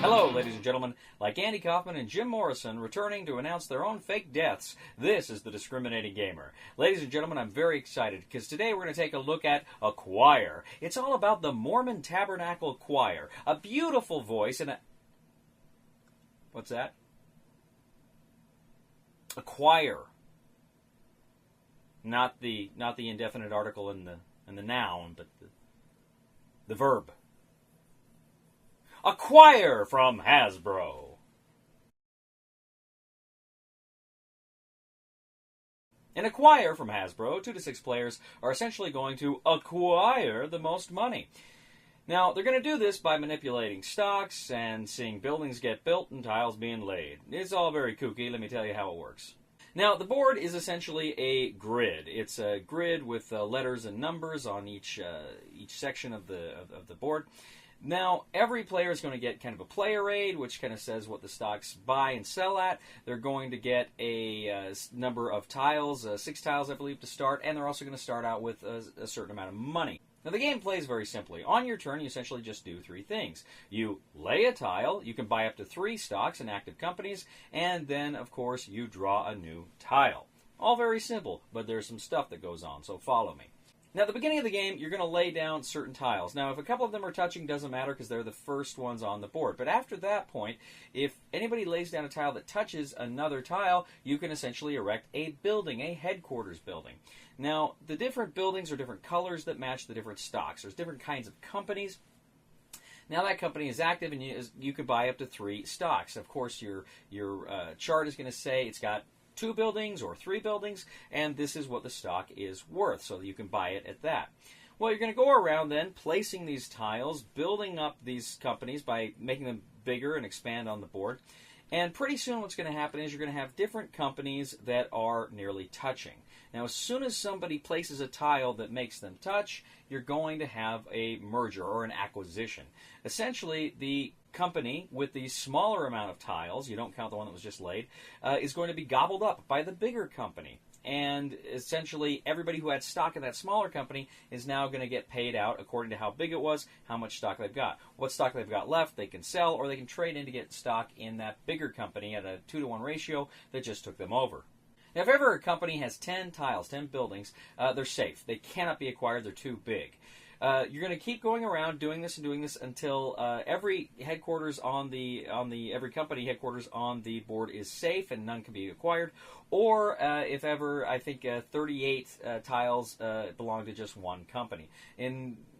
Hello, ladies and gentlemen. Like Andy Kaufman and Jim Morrison returning to announce their own fake deaths, this is the Discriminating Gamer. Ladies and gentlemen, I'm very excited because today we're going to take a look at a choir. It's all about the Mormon Tabernacle Choir. A beautiful voice and a... What's that? A choir. Not the indefinite article in the noun, but the verb. A choir from Hasbro. In a choir from Hasbro, 2 to 6 players are essentially going to acquire the most money. Now, they're going to do this by manipulating stocks and seeing buildings get built and tiles being laid. It's all very kooky. Let me tell you how it works. Now, the board is essentially a grid. It's a grid with letters and numbers on each section of the board. Now, every player is going to get kind of a player aid, which kind of says what the stocks buy and sell at. They're going to get a number of tiles, 6 tiles, I believe, to start, and they're also going to start out with a certain amount of money. Now, the game plays very simply. On your turn, you essentially just do 3 things. You lay a tile, you can buy up to 3 stocks in active companies, and then, of course, you draw a new tile. All very simple, but there's some stuff that goes on, so follow me. Now, at the beginning of the game, you're going to lay down certain tiles. Now, if a couple of them are touching, doesn't matter because they're the first ones on the board. But after that point, if anybody lays down a tile that touches another tile, you can essentially erect a building, a headquarters building. Now, the different buildings are different colors that match the different stocks. There's different kinds of companies. Now that company is active, and you can buy up to 3 stocks. Of course, your chart is going to say it's got 2 buildings or 3 buildings, and this is what the stock is worth, so that you can buy it at that. Well, you're going to go around then placing these tiles, building up these companies by making them bigger and expand on the board. And pretty soon what's going to happen is you're going to have different companies that are nearly touching. Now, as soon as somebody places a tile that makes them touch, you're going to have a merger or an acquisition. Essentially, the company with the smaller amount of tiles, you don't count the one that was just laid, is going to be gobbled up by the bigger company. And essentially, everybody who had stock in that smaller company is now going to get paid out according to how big it was, how much stock they've got. What stock they've got left, they can sell, or they can trade in to get stock in that bigger company at a 2-to-1 ratio that just took them over. Now, if ever a company has 10 tiles, 10 buildings, they're safe. They cannot be acquired. They're too big. You're going to keep going around doing this until every headquarters every company headquarters on the board is safe and none can be acquired. Or if ever, I think 38 tiles belong to just one company.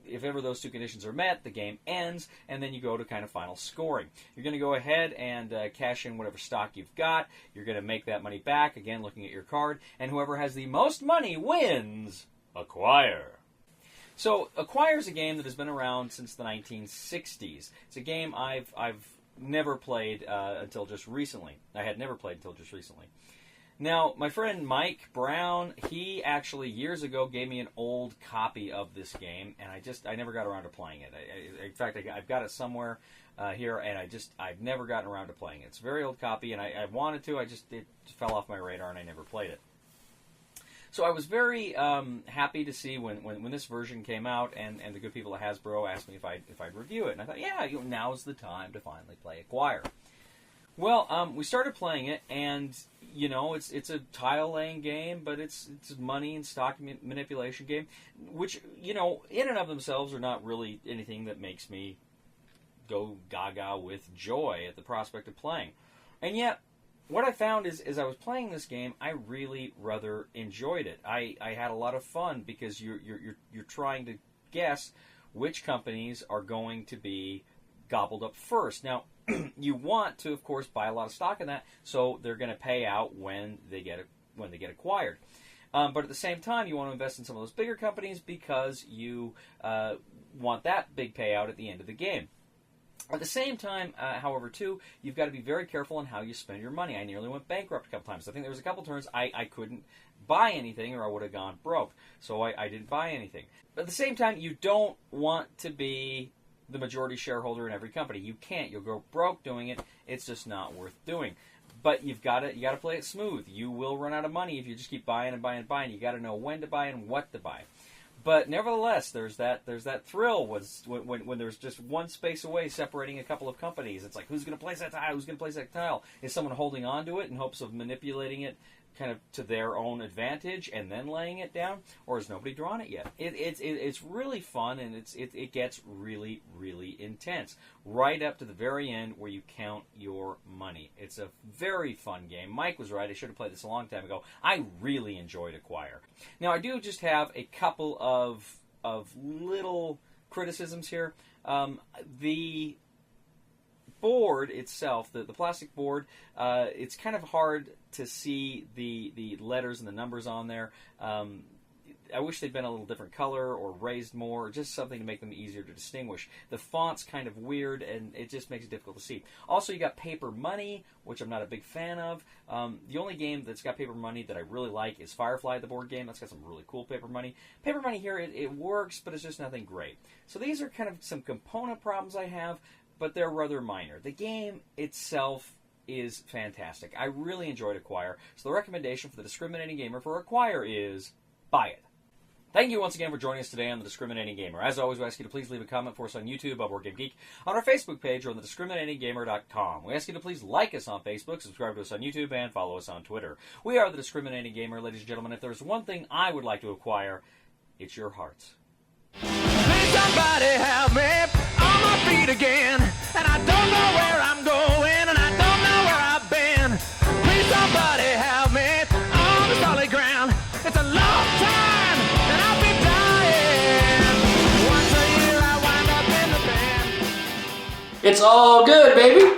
If ever those 2 conditions are met, the game ends, and then you go to kind of final scoring. You're going to go ahead and cash in whatever stock you've got. You're going to make that money back, again, looking at your card, and whoever has the most money wins Acquire. So, Acquire is a game that has been around since the 1960s. It's a game I've never played until just recently. I had never played until just recently. Now, my friend Mike Brown, he actually years ago gave me an old copy of this game, and I never got around to playing it. In fact, I've got it somewhere here, and I've never gotten around to playing it. It's a very old copy, and I wanted to, it fell off my radar, and I never played it. So I was very happy to see when this version came out, and the good people at Hasbro asked me if I'd review it, and I thought, yeah, now's the time to finally play Acquire. Well, we started playing it, and it's a tile laying game, but it's money and stock manipulation game, which in and of themselves are not really anything that makes me go gaga with joy at the prospect of playing, and yet. What I found is, as I was playing this game, I really rather enjoyed it. I had a lot of fun because you're trying to guess which companies are going to be gobbled up first. Now, you want to, of course, buy a lot of stock in that, so they're going to pay out when they get acquired. But at the same time, you want to invest in some of those bigger companies because you want that big payout at the end of the game. At the same time, however, too, you've got to be very careful on how you spend your money. I nearly went bankrupt a couple times. I think there was a couple turns I couldn't buy anything or I would have gone broke. So I didn't buy anything. But at the same time, you don't want to be the majority shareholder in every company. You can't. You'll go broke doing it. It's just not worth doing. But you got to play it smooth. You will run out of money if you just keep buying and buying and buying. You got to know when to buy and what to buy. But nevertheless, there's that thrill when there's just one space away separating a couple of companies. It's like, who's going to place that tile? Who's going to place that tile? Is someone holding on to it in hopes of manipulating it kind of to their own advantage and then laying it down, or has nobody drawn it yet? It's really fun, and it gets really, really intense right up to the very end where you count your money. It's a very fun game. Mike was right. I should have played this a long time ago. I really enjoyed Acquire. Now, I do just have a couple of little criticisms here. The board itself, the plastic board, it's kind of hard to see the letters and the numbers on there. I wish they'd been a little different color or raised more, or just something to make them easier to distinguish. The font's kind of weird, and it just makes it difficult to see. Also, you got paper money, which I'm not a big fan of. The only game that's got paper money that I really like is Firefly, the board game. That's got some really cool paper money. Paper money here, it works, but it's just nothing great. So these are kind of some component problems I have, but they're rather minor. The game itself is fantastic. I really enjoyed Acquire, so the recommendation for the discriminating gamer for Acquire is buy it. Thank you once again for joining us today on The Discriminating Gamer. As always, we ask you to please leave a comment for us on YouTube, on Board Game Geek, on our Facebook page, or on thediscriminatinggamer.com. We ask you to please like us on Facebook, subscribe to us on YouTube, and follow us on Twitter. We are The Discriminating Gamer, ladies and gentlemen. If there's one thing I would like to acquire, it's your hearts. Please somebody help me on my feet again, and I don't know where I'm going, and I don't know where I've been. Please somebody help me on the solid ground. It's a long time, and I'll be dying. Once a year I wind up in the band. It's all good, baby.